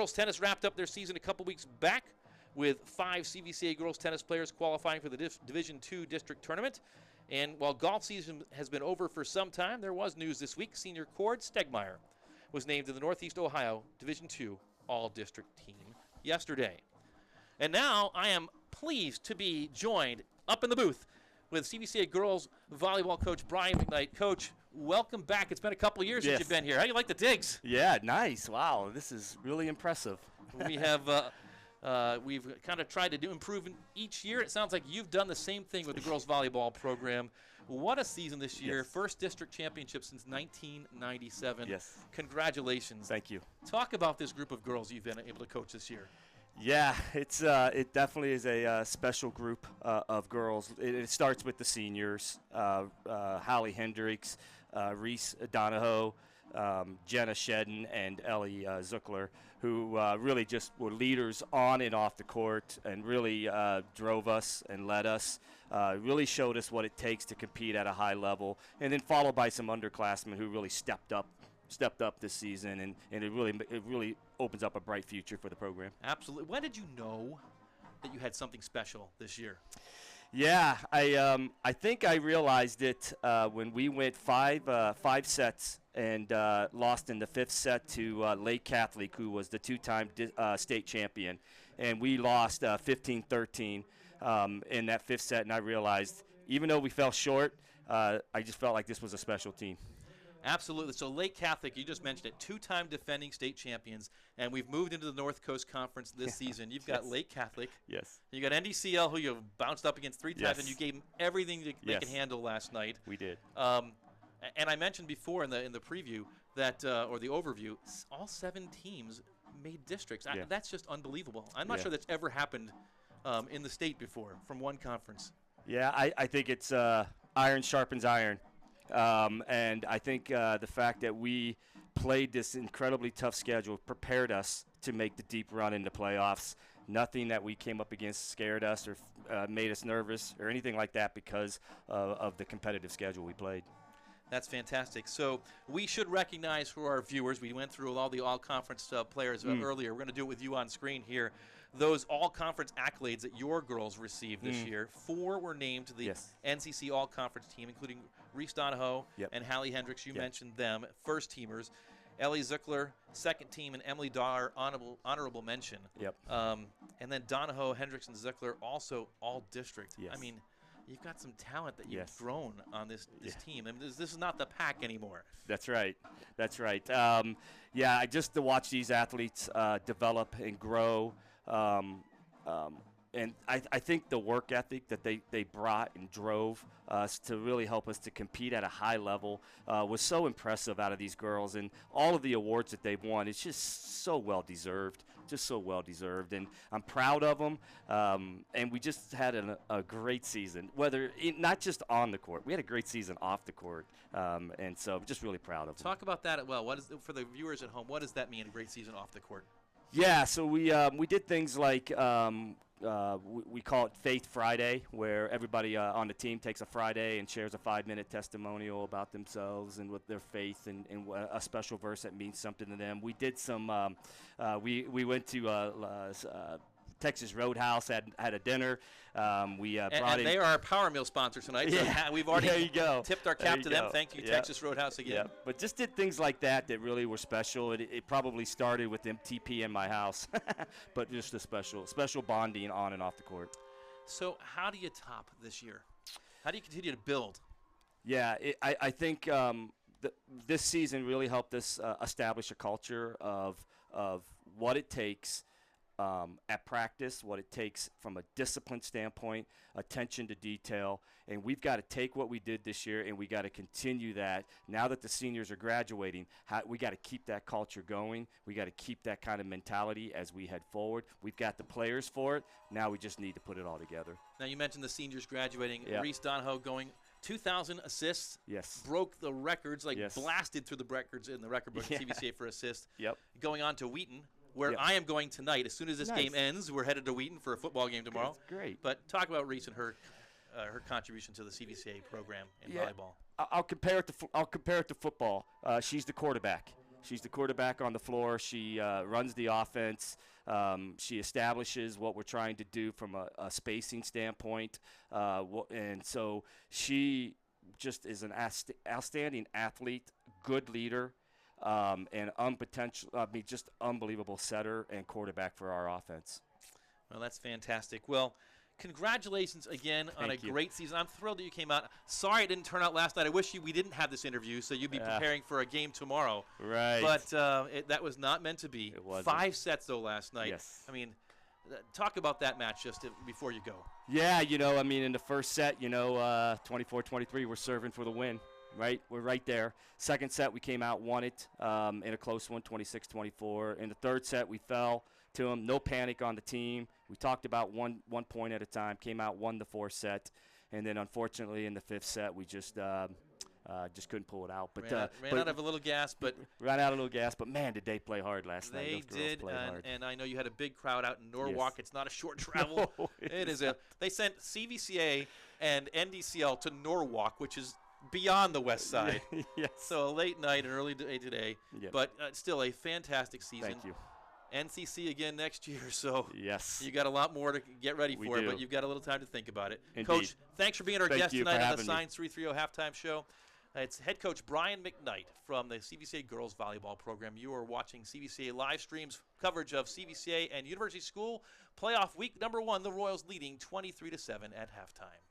Girls tennis wrapped up their season a couple weeks back with 5 CVCA girls tennis players qualifying for the Division II district tournament. And while golf season has been over for some time, there was news this week. Senior Cord Stegmeyer was named to the Northeast Ohio Division II All-District team yesterday. And now I am pleased to be joined up in the booth with CVCA girls volleyball coach Brian McKnight. Coach, welcome back. It's been a couple of years since you've been here. How do you like the digs? Yeah, nice. Wow, this is really impressive. We have we've kind of tried to improve each year. It sounds like you've done the same thing with the girls volleyball program. What a season this year. Yes. First district championship since 1997. Yes. Congratulations. Thank you. Talk about this group of girls you've been able to coach this year. Yeah, it definitely is a special group of girls. It starts with the seniors, Holly Hendricks, Reese Donahoe, Jenna Shedden, and Ellie Zuckler, who really just were leaders on and off the court and really drove us and led us, really showed us what it takes to compete at a high level, and then followed by some underclassmen who really stepped up this season, and it really opens up a bright future for the program. Absolutely. When did you know that you had something special this year? Yeah, I think I realized it when we went five sets and lost in the 5th set to Lake Catholic, who was the 2-time state champion, and we lost 15-13 in that 5th set, and I realized even though we fell short, I just felt like this was a special team. Absolutely. So Lake Catholic, you just mentioned it, 2-time defending state champions, and we've moved into the North Coast Conference this season. You've got Lake Catholic. Yes. You got NDCL, who you've bounced up against 3 times, and you gave them everything they can handle last night. We did. And I mentioned before in the preview that or the overview, all 7 teams made districts. That's just unbelievable. I'm not sure that's ever happened in the state before from one conference. Yeah, I think it's iron sharpens iron. And I think the fact that we played this incredibly tough schedule prepared us to make the deep run into playoffs. Nothing that we came up against scared us or made us nervous or anything like that because of the competitive schedule we played. That's fantastic. So we should recognize for our viewers, we went through all the all-conference players earlier. We're going to do it with you on screen here. Those all-conference accolades that your girls received this year, 4 were named to the NCC all-conference team, including Reese Donahoe and Hallie Hendricks. You mentioned them, first-teamers. Ellie Zuckler, second team, and Emily Dar, honorable mention. And then Donahoe, Hendricks, and Zuckler also all-district. I mean, you've got some talent that you've grown on this team. I mean, this is not the pack anymore. That's right. That's right. Just to watch these athletes develop and grow, and I think the work ethic that they brought and drove us to really help us to compete at a high level was so impressive out of these girls. And all of the awards that they've won, it's just so well-deserved. Just so well-deserved, and I'm proud of them. And we just had a great season, not just on the court. We had a great season off the court, and so I'm just really proud of them. Talk about that. Well, what is for the viewers at home? What does that mean? A great season off the court? Yeah, so we did things like we call it Faith Friday, where everybody on the team takes a Friday and shares a 5-minute testimonial about themselves and with their faith and a special verse that means something to them. We did some. We went to Texas Roadhouse, had a dinner. We brought in. They are our Power Meal sponsor tonight. So we've already tipped our cap to them. Thank you, Texas Roadhouse, again. Yeah, but just did things like that really were special. It probably started with MTP in my house, but just a special bonding on and off the court. So how do you top this year? How do you continue to build? Yeah, I think this season really helped us establish a culture of what it takes at practice, what it takes from a discipline standpoint, attention to detail, and we've got to take what we did this year and we got to continue that. Now that the seniors are graduating, we got to keep that culture going. We got to keep that kind of mentality as we head forward. We've got the players for it. Now we just need to put it all together. Now you mentioned the seniors graduating. Reese Donahoe going 2,000 assists. Broke the records, blasted through the records in the record book at CVCA for assists. Going on to Wheaton, where I am going tonight. As soon as this game ends, we're headed to Wheaton for a football game tomorrow. That's great. But talk about Reese and her contribution to the CVCA program in volleyball. I'll compare it to football. She's the quarterback. She's the quarterback on the floor. She runs the offense. She establishes what we're trying to do from a spacing standpoint. And so she just is an outstanding athlete, good leader, and just unbelievable setter and quarterback for our offense. Well, that's fantastic. Well, congratulations again on a great season. I'm thrilled that you came out. Sorry it didn't turn out last night. I wish we didn't have this interview so you'd be preparing for a game tomorrow. Right. But that was not meant to be. It wasn't. 5 sets, though, last night. Yes. I mean, talk about that match just before you go. Yeah, in the first set, 24-23, we're serving for the win. Right, we're right there. Second set, we came out, won it in a close one, 26-24. In the third set, we fell to them. No panic on the team. We talked about one point at a time. Came out, won the fourth set, and then unfortunately in the fifth set, we just couldn't pull it out. But ran out of a little gas, but ran out of a little gas. But man, did they play hard last night? They Those girls did, played hard. and I know you had a big crowd out in Norwalk. Yes. It's not a short travel. No, it is They sent CVCA and NDCL to Norwalk, which is beyond the west side. Yes. So a late night and early day today, but still a fantastic season. Thank you. NCC again next year, so yes, you got a lot more to get ready for, do. but you've got a little time to think about it. Indeed. Coach, thanks for being our guest you tonight for on the having Science 330 halftime show. It's head coach Brian McKnight from the CVCA girls volleyball program. You are watching CVCA live streams coverage of CVCA and University School playoff week number 1. The Royals leading 23-7 at halftime.